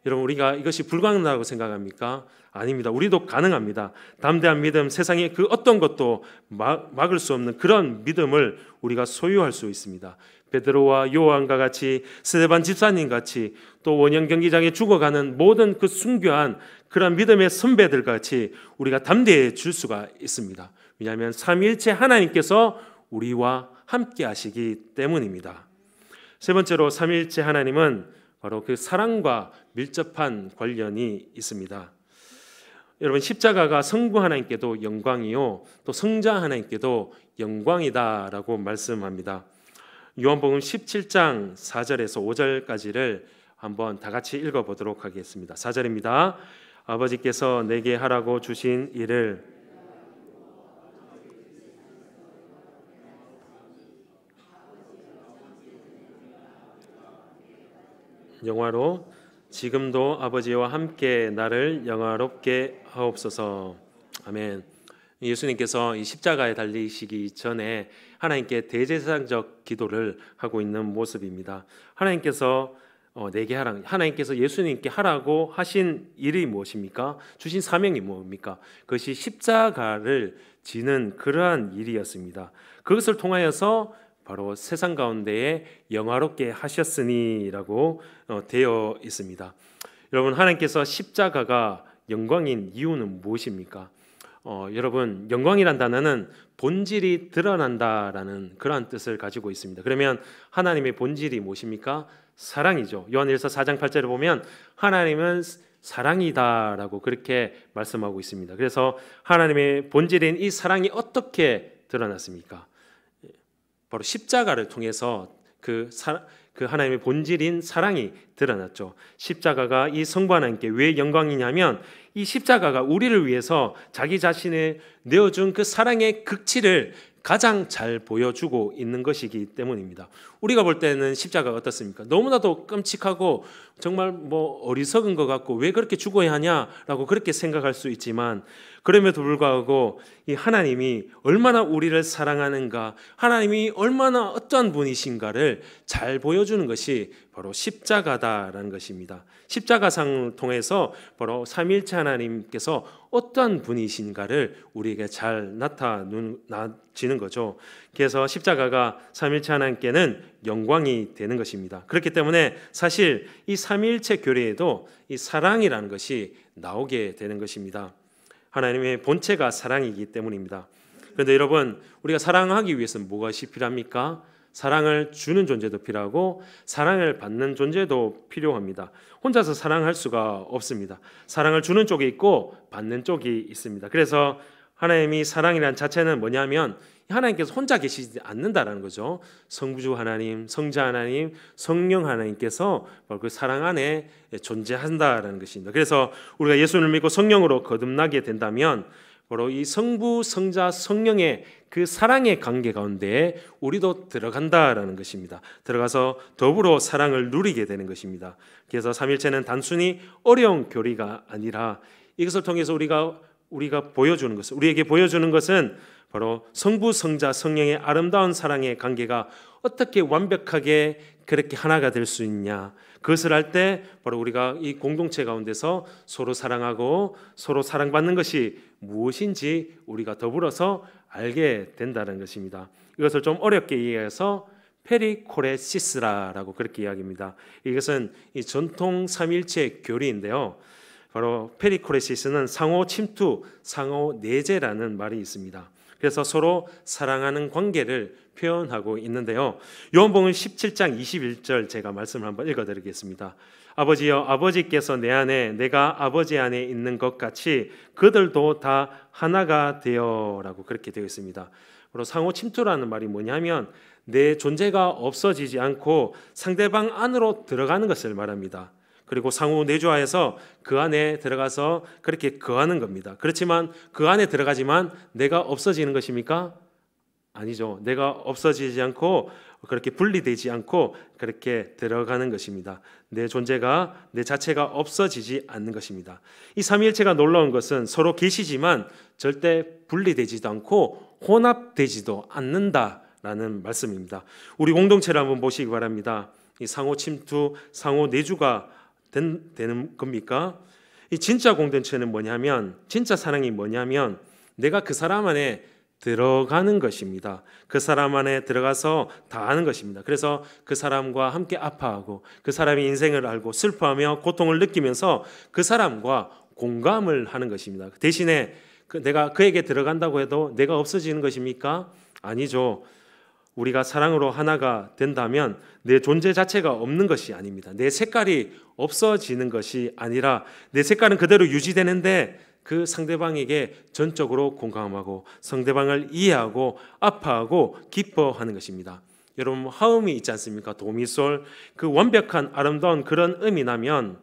A: 여러분, 우리가 이것이 불가능하다고 생각합니까? 아닙니다. 우리도 가능합니다. 담대한 믿음, 세상의 그 어떤 것도 막을 수 없는 그런 믿음을 우리가 소유할 수 있습니다. 베드로와 요한과 같이, 스데반 집사님 같이, 또 원형 경기장에 죽어가는 모든 그 순교한 그런 믿음의 선배들 같이 우리가 담대해질 수가 있습니다. 왜냐하면 삼위일체 하나님께서 우리와 함께 하시기 때문입니다. 세 번째로 삼위일체 하나님은 바로 그 사랑과 밀접한 관련이 있습니다. 여러분, 십자가가 성부 하나님께도 영광이요 또 성자 하나님께도 영광이다라고 말씀합니다. 요한복음 17장 4절에서 5절까지를 한번 다 같이 읽어보도록 하겠습니다. 4절입니다. 아버지께서 내게 하라고 주신 일을 영화로 지금도 아버지와 함께 나를 영화롭게 하옵소서. 아멘. 예수님께서 이 십자가에 달리시기 전에 하나님께 대제사장적 기도를 하고 있는 모습입니다. 하나님께서 내게 하라, 하나님께서 예수님께 하라고 하신 일이 무엇입니까? 주신 사명이 뭡니까? 그것이 십자가를 지는 그러한 일이었습니다. 그것을 통하여서 바로 세상 가운데에 영화롭게 하셨으니라고 되어 있습니다. 여러분, 하나님께서 십자가가 영광인 이유는 무엇입니까? 여러분, 영광이란 단어는 본질이 드러난다라는 그러한 뜻을 가지고 있습니다. 그러면 하나님의 본질이 무엇입니까? 사랑이죠. 요한일서 4장 8절을 보면 하나님은 사랑이다라고 그렇게 말씀하고 있습니다. 그래서 하나님의 본질인 이 사랑이 어떻게 드러났습니까? 바로 십자가를 통해서 그 하나님의 본질인 사랑이 드러났죠. 십자가가 이 성부 하나님께 왜 영광이냐면 이 십자가가 우리를 위해서 자기 자신을 내어준 그 사랑의 극치를 가장 잘 보여주고 있는 것이기 때문입니다. 우리가 볼 때는 십자가가 어떻습니까? 너무나도 끔찍하고 정말 어리석은 것 같고 왜 그렇게 죽어야 하냐라고 그렇게 생각할 수 있지만, 그럼에도 불구하고 이 하나님이 얼마나 우리를 사랑하는가, 하나님이 얼마나 어떠한 분이신가를 잘 보여주는 것이 바로 십자가다라는 것입니다. 십자가상을 통해서 바로 삼위일체 하나님께서 어떠한 분이신가를 우리에게 잘 나타지는 거죠. 그래서 십자가가 삼위일체 하나님께는 영광이 되는 것입니다. 그렇기 때문에 사실 이 삼위일체 교리에도 이 사랑이라는 것이 나오게 되는 것입니다. 하나님의 본체가 사랑이기 때문입니다. 그런데 여러분, 우리가 사랑하기 위해서는 무엇이 필요합니까? 사랑을 주는 존재도 필요하고 사랑을 받는 존재도 필요합니다. 혼자서 사랑할 수가 없습니다. 사랑을 주는 쪽이 있고 받는 쪽이 있습니다. 그래서 하나님이 사랑이라는 자체는 뭐냐면 하나님께서 혼자 계시지 않는다라는 거죠. 성부주 하나님, 성자 하나님, 성령 하나님께서 그 사랑 안에 존재한다라는 것입니다. 그래서 우리가 예수를 믿고 성령으로 거듭나게 된다면 바로 이 성부, 성자, 성령의 그 사랑의 관계 가운데 우리도 들어간다라는 것입니다. 들어가서 더불어 사랑을 누리게 되는 것입니다. 그래서 삼일체는 단순히 어려운 교리가 아니라 이것을 통해서 우리가 보여주는 것은, 우리에게 보여주는 것은 바로 성부, 성자, 성령의 아름다운 사랑의 관계가 어떻게 완벽하게 그렇게 하나가 될 수 있냐, 그것을 할 때 바로 우리가 이 공동체 가운데서 서로 사랑하고 서로 사랑받는 것이 무엇인지 우리가 더불어서 알게 된다는 것입니다. 이것을 좀 어렵게 이해해서 페리코레시스라고 그렇게 이야기합니다. 이것은 이 전통 삼일체 교리인데요. 바로 페리코레시스는 상호 침투, 상호 내재라는 말이 있습니다. 그래서 서로 사랑하는 관계를 표현하고 있는데요. 요한복음 17장 21절 제가 말씀을 한번 읽어드리겠습니다. 아버지여, 아버지께서 내 안에 내가 아버지 안에 있는 것 같이 그들도 다 하나가 되어라고 그렇게 되어 있습니다. 바로 상호 침투라는 말이 뭐냐면 내 존재가 없어지지 않고 상대방 안으로 들어가는 것을 말합니다. 그리고 상호 내주하에서 그 안에 들어가서 그렇게 거하는 겁니다. 그렇지만 그 안에 들어가지만 내가 없어지는 것입니까? 아니죠. 내가 없어지지 않고 그렇게 분리되지 않고 그렇게 들어가는 것입니다. 내 존재가, 내 자체가 없어지지 않는 것입니다. 이 삼위일체가 놀라운 것은 서로 계시지만 절대 분리되지도 않고 혼합되지도 않는다라는 말씀입니다. 우리 공동체를 한번 보시기 바랍니다. 이 상호 침투, 상호 내주가 되는 겁니까? 이 진짜 공동체는 뭐냐면, 진짜 사랑이 뭐냐면 내가 그 사람 안에 들어가는 것입니다. 그 사람 안에 들어가서 다하는 것입니다. 그래서 그 사람과 함께 아파하고 그 사람의 인생을 알고 슬퍼하며 고통을 느끼면서 그 사람과 공감을 하는 것입니다. 대신에 내가 그에게 들어간다고 해도 내가 없어지는 것입니까? 아니죠. 우리가 사랑으로 하나가 된다면 내 존재 자체가 없는 것이 아닙니다. 내 색깔이 없어지는 것이 아니라 내 색깔은 그대로 유지되는데 그 상대방에게 전적으로 공감하고 상대방을 이해하고 아파하고 기뻐하는 것입니다. 여러분, 화음이 있지 않습니까? 도미솔, 그 완벽한 아름다운 그런 음이 나면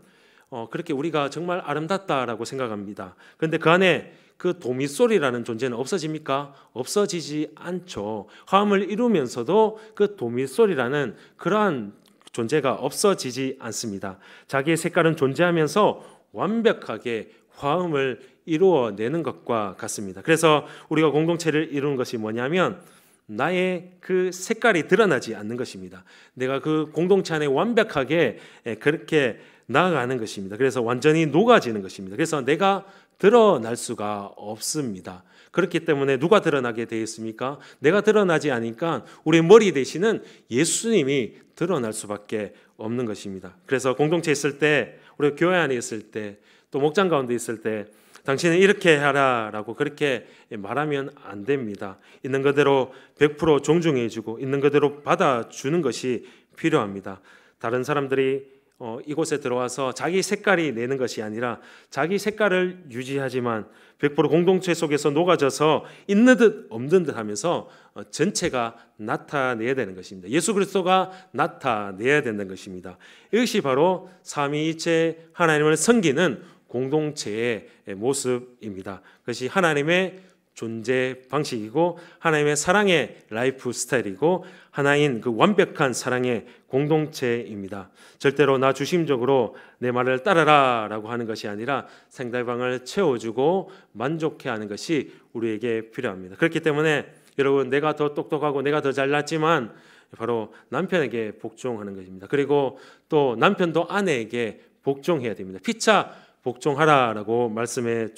A: 그렇게 우리가 정말 아름답다라고 생각합니다. 그런데 그 안에 그 도미솔이라는 존재는 없어집니까? 없어지지 않죠. 화음을 이루면서도 그 도미솔이라는 그러한 존재가 없어지지 않습니다. 자기의 색깔은 존재하면서 완벽하게 화음을 이루어내는 것과 같습니다. 그래서 우리가 공동체를 이루는 것이 뭐냐면 나의 그 색깔이 드러나지 않는 것입니다. 내가 그 공동체 안에 완벽하게 그렇게 나아가는 것입니다. 그래서 완전히 녹아지는 것입니다. 그래서 내가 드러날 수가 없습니다. 그렇기 때문에 누가 드러나게 되어 있습니까? 내가 드러나지 않으니까 우리 머리 대신은 예수님이 드러날 수밖에 없는 것입니다. 그래서 공동체에 있을 때, 우리 교회 안에 있을 때, 또 목장 가운데 있을 때 당신은 이렇게 하라라고 그렇게 말하면 안 됩니다. 있는 그대로 100% 존중해주고 있는 그대로 받아주는 것이 필요합니다. 다른 사람들이 이곳에 들어와서 자기 색깔이 내는 것이 아니라 자기 색깔을 유지하지만 100% 공동체 속에서 녹아져서 있는 듯 없는 듯 하면서 전체가 나타내야 되는 것입니다. 예수 그리스도가 나타내야 되는 것입니다. 이것이 바로 삼위일체 하나님을 섬기는 공동체의 모습입니다. 그것이 하나님의 존재 방식이고 하나님의 사랑의 라이프 스타일이고 하나인 그 완벽한 사랑의 공동체입니다. 절대로 나 중심적으로 내 말을 따르라 라고 하는 것이 아니라 상대방을 채워주고 만족해 하는 것이 우리에게 필요합니다. 그렇기 때문에 여러분, 내가 더 똑똑하고 내가 더 잘났지만 바로 남편에게 복종하는 것입니다. 그리고 또 남편도 아내에게 복종해야 됩니다. 피차 복종하라라고 말씀해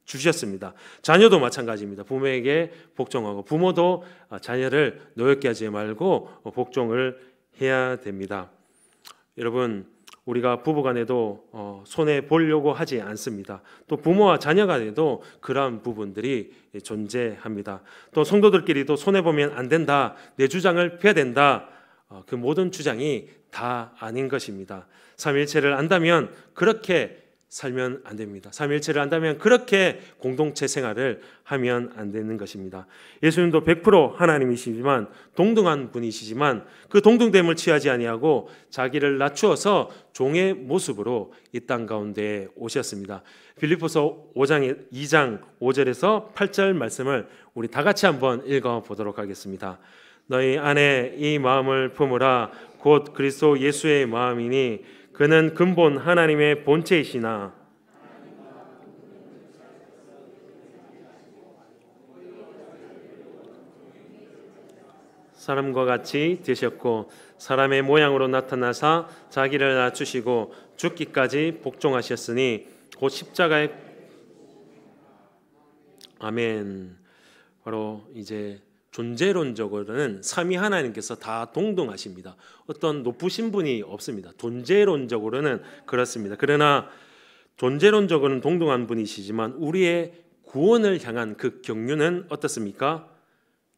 A: 주셨습니다. 자녀도 마찬가지입니다. 부모에게 복종하고 부모도 자녀를 노엽게 하지 말고 복종을 해야 됩니다. 여러분, 우리가 부부간에도 손해 보려고 하지 않습니다. 또 부모와 자녀간에도 그러한 부분들이 존재합니다. 또 성도들끼리도 손해 보면 안 된다, 내 주장을 펴야 된다, 그 모든 주장이 다 아닌 것입니다. 삼위일체를 안다면 그렇게 살면 안 됩니다. 삼위일체를 안다면 그렇게 공동체 생활을 하면 안 되는 것입니다. 예수님도 100% 하나님이시지만 동등한 분이시지만 그 동등됨을 취하지 아니하고 자기를 낮추어서 종의 모습으로 이 땅 가운데 오셨습니다. 빌립보서 2장 5절에서 8절 말씀을 우리 다 같이 한번 읽어보도록 하겠습니다. 너희 안에 이 마음을 품으라. 곧 그리스도 예수의 마음이니 그는 근본 하나님의 본체이시나 사람과 같이 되셨고 사람의 모양으로 나타나사 자기를 낮추시고 죽기까지 복종하셨으니 곧 십자가에 아멘. 바로 이제 존재론적으로는 삼위 하나님께서 다 동등하십니다. 어떤 높으신 분이 없습니다. 존재론적으로는 그렇습니다. 그러나 존재론적으로는 동등한 분이시지만 우리의 구원을 향한 그 경륜은 어떻습니까?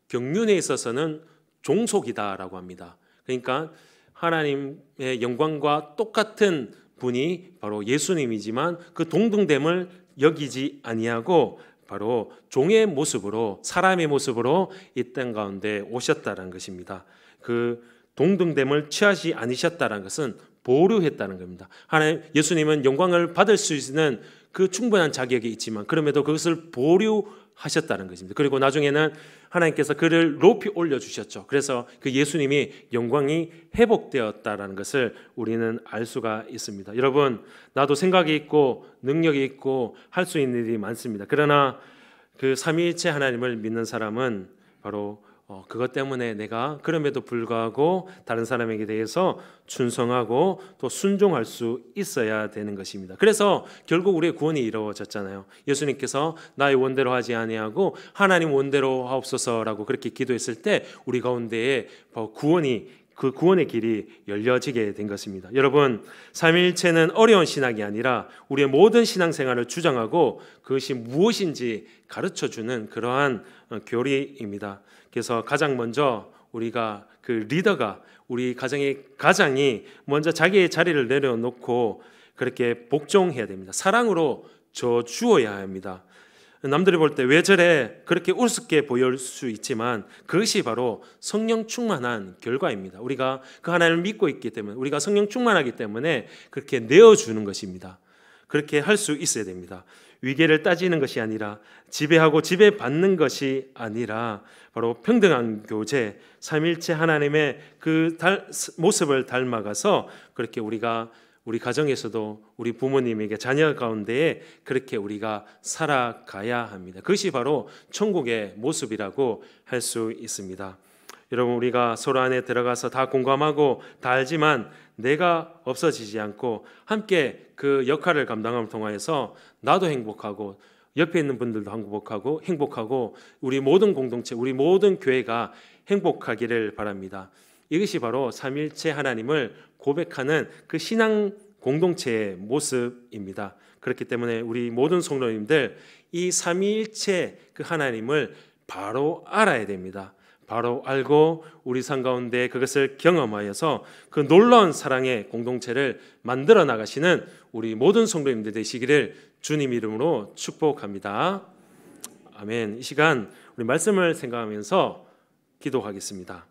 A: 경륜에 있어서는 종속이다라고 합니다. 그러니까 하나님의 영광과 똑같은 분이 바로 예수님이지만 그 동등됨을 여기지 아니하고 바로 종의 모습으로, 사람의 모습으로 이 땅 가운데 오셨다는 것입니다. 그 동등됨을 취하지 않으셨다는 것은 보류했다는 겁니다. 하나님, 예수님은 영광을 받을 수 있는 그 충분한 자격이 있지만 그럼에도 그것을 보류하셨다는 것입니다. 그리고 나중에는 하나님께서 그를 높이 올려주셨죠. 그래서 그 예수님이 영광이 회복되었다는 것을 우리는 알 수가 있습니다. 여러분, 나도 생각이 있고 능력이 있고 할 수 있는 일이 많습니다. 그러나 그 삼위일체 하나님을 믿는 사람은 바로 그것 때문에 내가 그럼에도 불구하고 다른 사람에게 대해서 충성하고 또 순종할 수 있어야 되는 것입니다. 그래서 결국 우리의 구원이 이루어졌잖아요. 예수님께서 나의 원대로 하지 아니하고 하나님 원대로 하옵소서라고 그렇게 기도했을 때 우리 가운데에 그 구원의 길이 열려지게 된 것입니다. 여러분, 삼위일체는 어려운 신학이 아니라 우리의 모든 신앙생활을 주장하고 그것이 무엇인지 가르쳐주는 그러한 교리입니다. 그래서 가장 먼저 우리가 그 리더가, 우리 가정의 가장이 먼저 자기의 자리를 내려놓고 그렇게 복종해야 됩니다. 사랑으로 져주어야 합니다. 남들이 볼 때 왜 저래 그렇게 우습게 보일 수 있지만 그것이 바로 성령 충만한 결과입니다. 우리가 그 하나님을 믿고 있기 때문에, 우리가 성령 충만하기 때문에 그렇게 내어주는 것입니다. 그렇게 할 수 있어야 됩니다. 위계를 따지는 것이 아니라, 지배하고 지배받는 것이 아니라 바로 평등한 교제, 삼일체 하나님의 그 모습을 닮아가서 그렇게 우리가 우리 가정에서도 우리 부모님에게 자녀 가운데에 그렇게 우리가 살아가야 합니다. 그것이 바로 천국의 모습이라고 할 수 있습니다. 여러분, 우리가 서로 안에 들어가서 다 공감하고 다 알지만 내가 없어지지 않고 함께 그 역할을 감당함을 통하여서 나도 행복하고 옆에 있는 분들도 행복하고 우리 모든 공동체, 우리 모든 교회가 행복하기를 바랍니다. 이것이 바로 삼일체 하나님을 고백하는 그 신앙 공동체의 모습입니다. 그렇기 때문에 우리 모든 성도님들 이 삼위일체 그 하나님을 바로 알아야 됩니다. 바로 알고 우리 삶 가운데 그것을 경험하여서 그 놀라운 사랑의 공동체를 만들어 나가시는 우리 모든 성도님들 되시기를 주님 이름으로 축복합니다. 아멘. 이 시간 우리 말씀을 생각하면서 기도하겠습니다.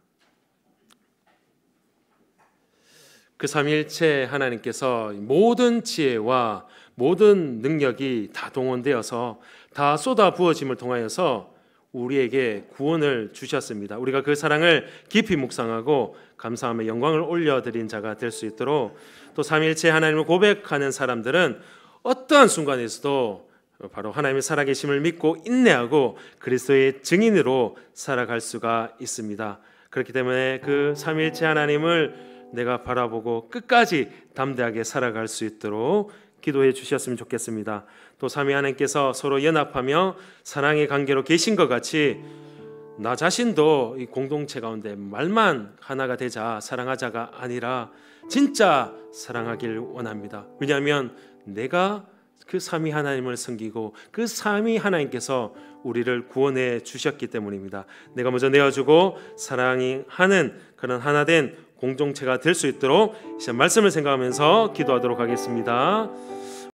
A: 그 삼위일체 하나님께서 모든 지혜와 모든 능력이 다 동원되어서 다 쏟아 부어짐을 통하여서 우리에게 구원을 주셨습니다. 우리가 그 사랑을 깊이 묵상하고 감사하며 영광을 올려드린 자가 될 수 있도록, 또 삼위일체 하나님을 고백하는 사람들은 어떠한 순간에서도 바로 하나님의 살아계심을 믿고 인내하고 그리스도의 증인으로 살아갈 수가 있습니다. 그렇기 때문에 그 삼위일체 하나님을 내가 바라보고 끝까지 담대하게 살아갈 수 있도록 기도해 주셨으면 좋겠습니다. 또 삼위 하나님께서 서로 연합하며 사랑의 관계로 계신 것 같이 나 자신도 이 공동체 가운데 말만 하나가 되자, 사랑하자가 아니라 진짜 사랑하길 원합니다. 왜냐하면 내가 그 삼위 하나님을 섬기고 그 삼위 하나님께서 우리를 구원해 주셨기 때문입니다. 내가 먼저 내어주고 사랑하는 그런 하나된 공동체가 될 수 있도록 말씀을 생각하면서 기도하도록 하겠습니다.